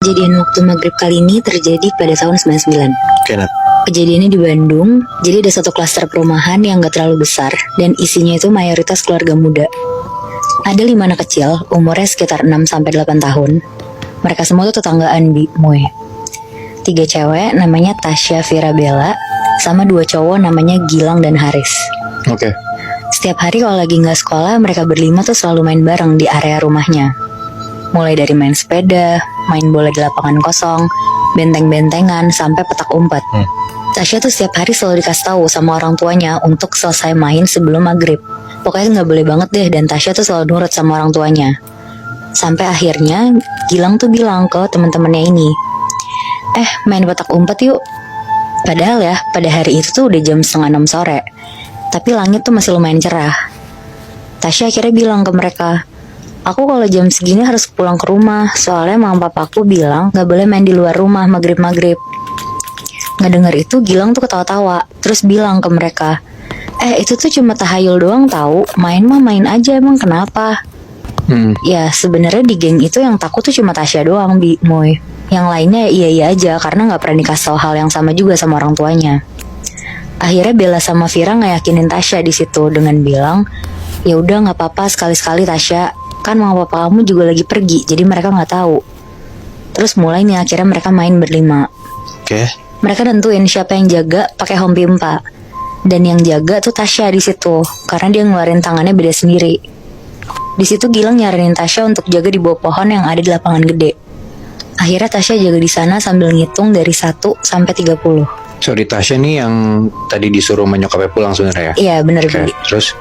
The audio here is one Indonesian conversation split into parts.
Kejadian waktu maghrib kali ini terjadi pada tahun 99. Oke, Nat. Kejadiannya di Bandung, jadi ada satu klaster perumahan yang gak terlalu besar dan isinya itu mayoritas keluarga muda. Ada 5 anak kecil, umurnya sekitar 6-8 tahun. Mereka semua tuh tetanggaan di Moe. 3 cewek namanya Tasya Vira Bella, sama 2 cowok namanya Gilang dan Haris. Oke. Setiap hari kalau lagi gak sekolah, mereka berlima tuh selalu main bareng di area rumahnya. Mulai dari main sepeda, main bola di lapangan kosong, benteng-bentengan, sampai petak umpet. Tasya tuh setiap hari selalu dikasih tahu sama orang tuanya untuk selesai main sebelum maghrib. Pokoknya nggak boleh banget deh, dan Tasya tuh selalu nurut sama orang tuanya. Sampai akhirnya Gilang tuh bilang ke teman-temannya ini, main petak umpet yuk. Padahal ya, pada hari itu tuh udah jam 5:30 sore, tapi langit tuh masih lumayan cerah. Tasya akhirnya bilang ke mereka, aku kalau jam segini harus pulang ke rumah, soalnya mama papaku bilang gak boleh main di luar rumah maghrib-maghrib. Gak denger itu, Gilang tuh ketawa-tawa, terus bilang ke mereka, itu tuh cuma tahayul doang tahu, main mah main aja, emang kenapa? Ya sebenarnya di geng itu yang takut tuh cuma Tasya doang, Moy. Yang lainnya iya-iya aja, karena gak pernah dikasih tahu hal yang sama juga sama orang tuanya. Akhirnya Bella sama Vira ngeyakinin Tasya di situ dengan bilang, ya udah nggak apa-apa, sekali-sekali Tasya, kan mama papa kamu juga lagi pergi, jadi mereka nggak tahu. Terus mulai nih akhirnya mereka main berlima. Oke. Mereka nentuin siapa yang jaga pakai home pimpa, dan yang jaga tuh Tasya di situ, karena dia ngeluarin tangannya beda sendiri. Di situ Gilang nyaranin Tasya untuk jaga di bawah pohon yang ada di lapangan gede. Akhirnya Tasya jaga di sana sambil ngitung dari 1 sampai 30. Sorry, Tasya nih yang tadi disuruh menyokapnya pulang sebenarnya ya? Iya bener, Oke, Bi. terus?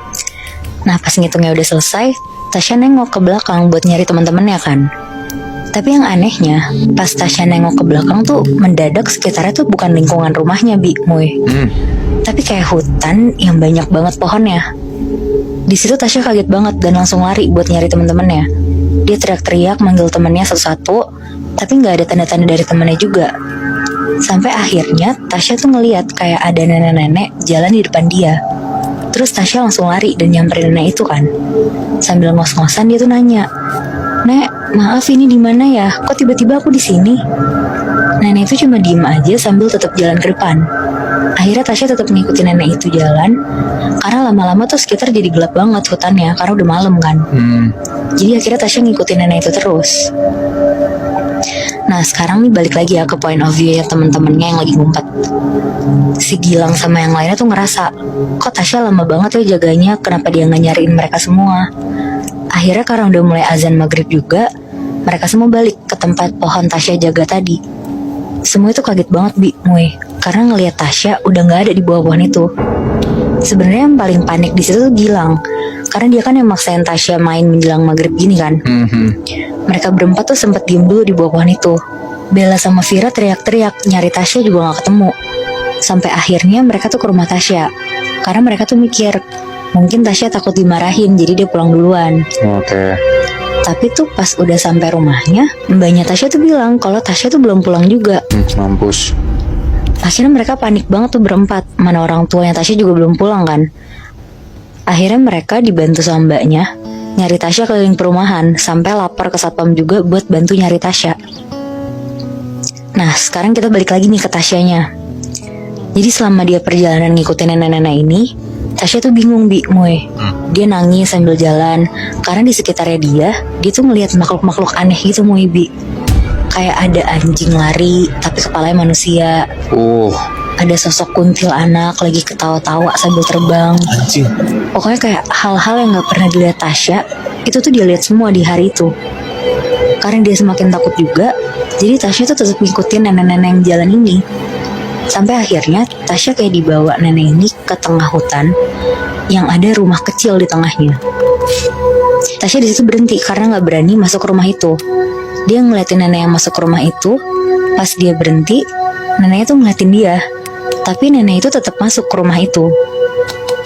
Nah pas ngitungnya udah selesai, Tasya nengok ke belakang buat nyari teman-temannya kan. Tapi yang anehnya, pas Tasya nengok ke belakang tuh mendadak sekitarnya tuh bukan lingkungan rumahnya, Moy. Tapi kayak hutan yang banyak banget pohonnya. Di situ Tasya kaget banget dan langsung lari buat nyari teman-temannya. Dia teriak-teriak manggil temannya satu-satu, tapi nggak ada tanda-tanda dari temannya juga. Sampai akhirnya Tasya tuh ngeliat kayak ada nenek-nenek jalan di depan dia. Terus Tasya langsung lari dan nyamperin nenek itu kan. Sambil ngos-ngosan dia tuh nanya, "Nek, maaf ini di mana ya? Kok tiba-tiba aku di sini?" Nenek itu cuma diem aja sambil tetap jalan ke depan. Akhirnya Tasya tetap ngikutin nenek itu jalan, karena lama-lama tuh sekitar jadi gelap banget hutannya karena udah malam kan. Jadi akhirnya Tasya ngikutin nenek itu terus. Nah sekarang nih balik lagi ya ke point of view ya temen-temennya yang lagi ngumpet. Si Gilang sama yang lainnya tuh ngerasa, kok Tasya lama banget ya jaganya, kenapa dia gak nyariin mereka semua. Akhirnya karena udah mulai azan maghrib juga, mereka semua balik ke tempat pohon Tasya jaga tadi. Semua itu kaget banget Moy, karena ngelihat Tasya udah gak ada di bawah pohon itu. Sebenarnya yang paling panik di situ tuh Gilang, karena dia kan yang maksain Tasya main menjelang maghrib gini kan. Mereka berempat tuh sempet diem dulu di bawah pohon itu. Bella sama Vira teriak-teriak nyari Tasya juga gak ketemu. Sampai akhirnya mereka tuh ke rumah Tasya, karena mereka tuh mikir mungkin Tasya takut dimarahin, jadi dia pulang duluan. Oke. Tapi tuh pas udah sampai rumahnya, mbaknya Tasya tuh bilang kalau Tasya tuh belum pulang juga. Mampus. Akhirnya mereka panik banget tuh berempat, mana orang tuanya Tasya juga belum pulang kan. Akhirnya mereka dibantu sama mbaknya nyari Tasya keliling perumahan, sampai lapor ke satpam juga buat bantu nyari Tasya. Nah sekarang kita balik lagi nih ke Tasyanya. Jadi selama dia perjalanan ngikutin nenek-nenek ini, Tasya tuh bingung Moy. Dia nangis sambil jalan, karena di sekitarnya dia tuh ngelihat makhluk-makhluk aneh gitu Moy. Kayak ada anjing lari tapi kepalanya manusia. Ada sosok kuntilanak lagi ketawa-tawa sambil terbang. Anjing. Pokoknya kayak hal-hal yang gak pernah dilihat Tasya, itu tuh dia lihat semua di hari itu. Karena dia semakin takut juga, jadi Tasya tuh tetap ngikutin nenek-nenek yang jalan ini. Sampai akhirnya Tasya kayak dibawa nenek ini ke tengah hutan yang ada rumah kecil di tengahnya. Tasya di situ berhenti karena gak berani masuk ke rumah itu. Dia ngeliatin nenek yang masuk ke rumah itu. Pas dia berhenti, neneknya tuh ngeliatin dia. Tapi nenek itu tetap masuk ke rumah itu.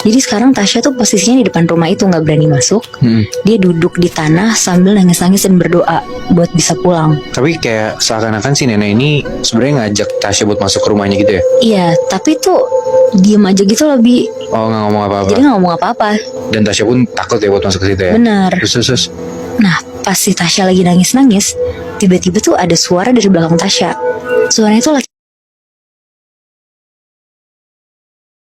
Jadi sekarang Tasya tuh posisinya di depan rumah itu, gak berani masuk. Dia duduk di tanah sambil nangis-nangis dan berdoa buat bisa pulang. Tapi kayak seakan-akan si nenek ini sebenarnya ngajak Tasya buat masuk ke rumahnya gitu ya? Iya, tapi tuh diem aja gitu loh Oh, gak ngomong apa-apa. Jadi gak ngomong apa-apa. Dan Tasya pun takut ya buat masuk ke situ ya? Bener. Terus. Nah pas si Tasya lagi nangis-nangis, tiba-tiba tuh ada suara dari belakang Tasya. Suaranya tuh